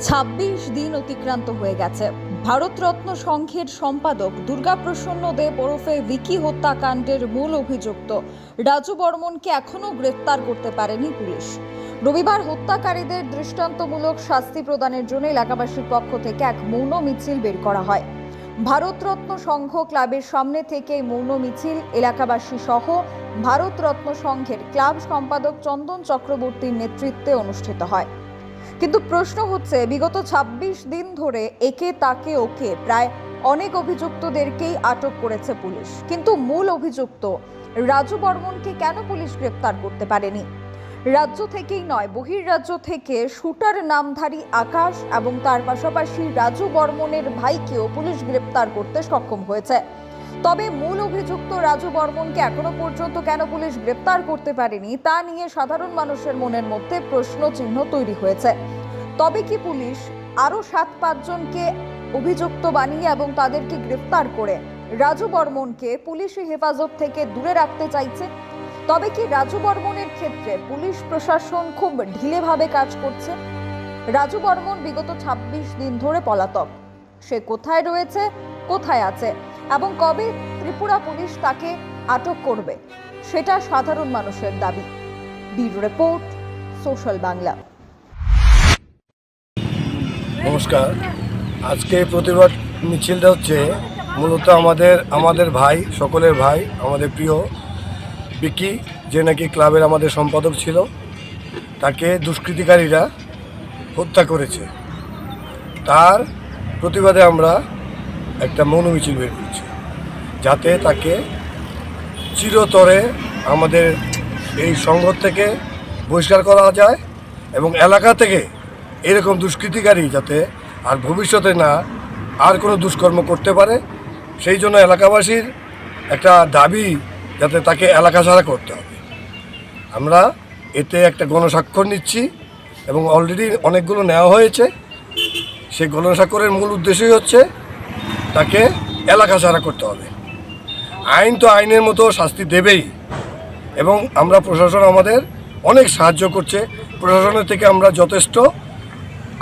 ২৬ দিন অতিক্রান্ত হয়ে গেছে। ভারতরত্ন সংঘের সম্পাদক দুর্গাপ্রসন্ন দেব ওরফে ভিকি হত্যাকাণ্ডের মূল অভিযুক্ত রাজু বর্মনকে এখনো গ্রেফতার করতে পারেনি পুলিশ। রবিবার হত্যাকারীদের দৃষ্টান্তমূলক শাস্তি প্রদানের জন্য এলাকাবাসীর পক্ষ থেকে এক মৌন মিছিল বের করা হয়। ভারতরত্ন সংঘ ক্লাবের সামনে থেকে মৌন মিছিল এলাকাবাসী সহ ভারতরত্ন সংঘের ক্লাব সম্পাদক চন্দন চক্রবর্তীর নেতৃত্বে অনুষ্ঠিত হয়। কিন্তু প্রশ্ন হচ্ছে, বিগত ২৬ দিন ধরে একে তাকে ওকে প্রায় অনেক অভিযুক্তদেরকেই আটক করেছে পুলিশ, কিন্তু মূল অভিযুক্ত রাজু বর্মনকে কেন পুলিশ গ্রেফতার করতে পারেনি? রাজ্য থেকেই নয়, বহির্রাজ্য থেকে শুটার নামধারী আকাশ এবং তার পাশাপাশি রাজু বর্মনের ভাইকেও পুলিশ গ্রেফতার করতে সক্ষম হয়েছে। তবে মূল অভিযুক্ত রাজু বর্মনকে এখনো পর্যন্ত কেন পুলিশ গ্রেফতার করতে পারেনি তা নিয়ে সাধারণ মানুষের মনের মধ্যে প্রশ্ন চিহ্ন তৈরি হয়েছে। তবে কি পুলিশ আরো ৭-৫ জনকে অভিযুক্ত বানিয়ে এবং তাদেরকে গ্রেফতার করে রাজু বর্মনকে পুলিশি হেফাজত থেকে দূরে রাখতে চাইছে? তবে কি রাজু বর্মনের ক্ষেত্রে পুলিশ প্রশাসন খুব ঢিলেভাবে কাজ করছে? রাজু বর্মন বিগত ২৬ দিন ধরে পলাতক। সে কোথায় রয়েছে, কোথায় আছে এবং কবে ত্রিপুরা পুলিশ তাকে আটক করবে, সেটা সাধারণ মানুষের দাবি। Bureau report, social Bangla. নমস্কার। আজকে প্রতিবাদ মিছিলটা হচ্ছে মূলত আমাদের ভাই, সকলের ভাই, আমাদের প্রিয় বিকি, যে নাকি ক্লাবের আমাদের সম্পাদক ছিল, তাকে দুষ্কৃতিকারীরা হত্যা করেছে। তার প্রতিবাদে আমরা একটা মৌন মিছিল বের করছি, যাতে তাকে চিরতরে আমাদের এই সংঘ থেকে বহিষ্কার করা যায় এবং এলাকা থেকে এরকম দুষ্কৃতিকারী যাতে আর ভবিষ্যতে না আর কোনো দুষ্কর্ম করতে পারে, সেই জন্য এলাকাবাসীর একটা দাবি যাতে তাকে এলাকা ছাড়া করতে হবে। আমরা এতে একটা গণস্বাক্ষর নিচ্ছি এবং অলরেডি অনেকগুলো নেওয়া হয়েছে। সেই গণস্বাক্ষরের মূল উদ্দেশ্যই হচ্ছে তাকে এলাকা ছাড়া করতে হবে। আইন তো আইনের মতো শাস্তি দেবেই এবং আমরা প্রশাসন আমাদের অনেক সাহায্য করছে। প্রশাসনের থেকে আমরা যথেষ্ট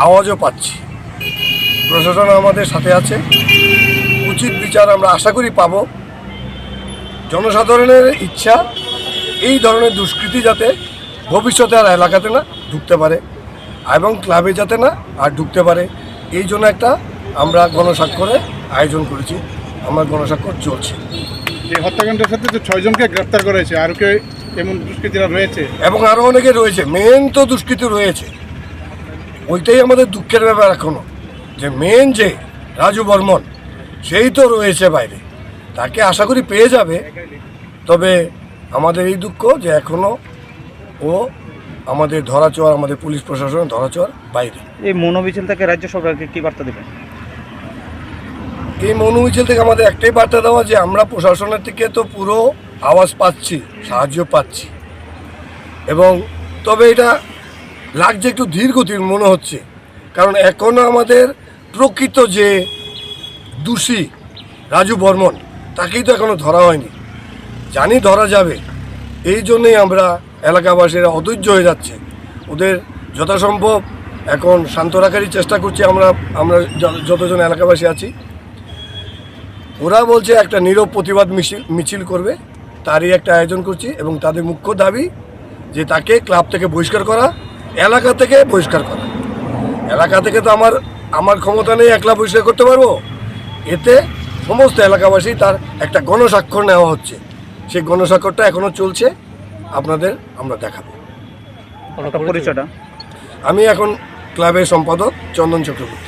আওয়াজও পাচ্ছি। প্রশাসন আমাদের সাথে আছে, উচিত বিচার আমরা আশা করি পাব। জনসাধারণের ইচ্ছা এই ধরনের দুষ্কৃতি যাতে ভবিষ্যতে আর এলাকাতে না ঢুকতে পারে এবং ক্লাবে যাতে না আর ঢুকতে পারে, এই জন্য একটা আমরা গণস্বাক্ষরের আয়োজন করেছি। আমার গণস্বাক্ষর চলছে। এই হত্যাকাণ্ডের সাথে যে 6 জনকে গ্রেফতার করেছে, আর কেউ এমন দুষ্কৃতীরা রয়েছে এবং আরও অনেকে রয়েছে। মেন তো দুষ্কৃতি রয়েছে, ওইটাই আমাদের দুঃখের ব্যাপার এখনো, যে মেন যে রাজু বর্মন সেই তো রয়েছে বাইরে। তাকে আশা করি পেয়ে যাবে। তবে আমাদের এই দুঃখ যে এখনো ও আমাদের ধরাছোঁয়ার, আমাদের পুলিশ প্রশাসনের ধরাছোঁয়ার বাইরে। এই মৌন মিছিল থেকে রাজ্য সরকারকে কি বার্তা দেবেন? এই মৌন মিছিল থেকে আমাদের একটাই বার্তা দেওয়া যে আমরা প্রশাসনের থেকে তো পুরো আওয়াজ পাচ্ছি, সাহায্য পাচ্ছি, এবং তবে এটা লাগছে একটু ধীর গতির মনে হচ্ছে, কারণ এখনও আমাদের প্রকৃত যে দোষী রাজু বর্মন তাকেই তো এখনও ধরা হয়নি। জানি ধরা যাবে, এই জন্যই আমরা এলাকাবাসীরা অধৈর্য হয়ে যাচ্ছে। ওদের যথাসম্ভব এখন শান্ত রাখারই চেষ্টা করছি আমরা যতজন এলাকাবাসী আছি। ওরা বলছে একটা নীরব প্রতিবাদ মিছিল করবে, তারই একটা আয়োজন করছি এবং তাদের মুখ্য দাবি যে তাকে ক্লাব থেকে বহিষ্কার করা, এলাকা থেকে বহিষ্কার করা। এলাকা থেকে তো আমার ক্ষমতা নেই একলা বহিষ্কার করতে পারবো। এতে সমস্ত এলাকাবাসী তার একটা গণস্বাক্ষর নেওয়া হচ্ছে। সেই গণস্বাক্ষরটা এখনও চলছে, আপনাদের আমরা দেখাবো। পরিচয়টা? আমি এখন ক্লাবের সম্পাদক Chandan Chakraborty.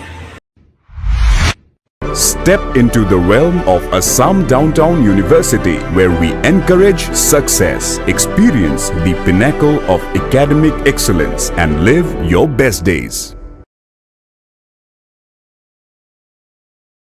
Step into the realm of Assam Downtown University, where we encourage success, experience the pinnacle of academic excellence, and live your best days.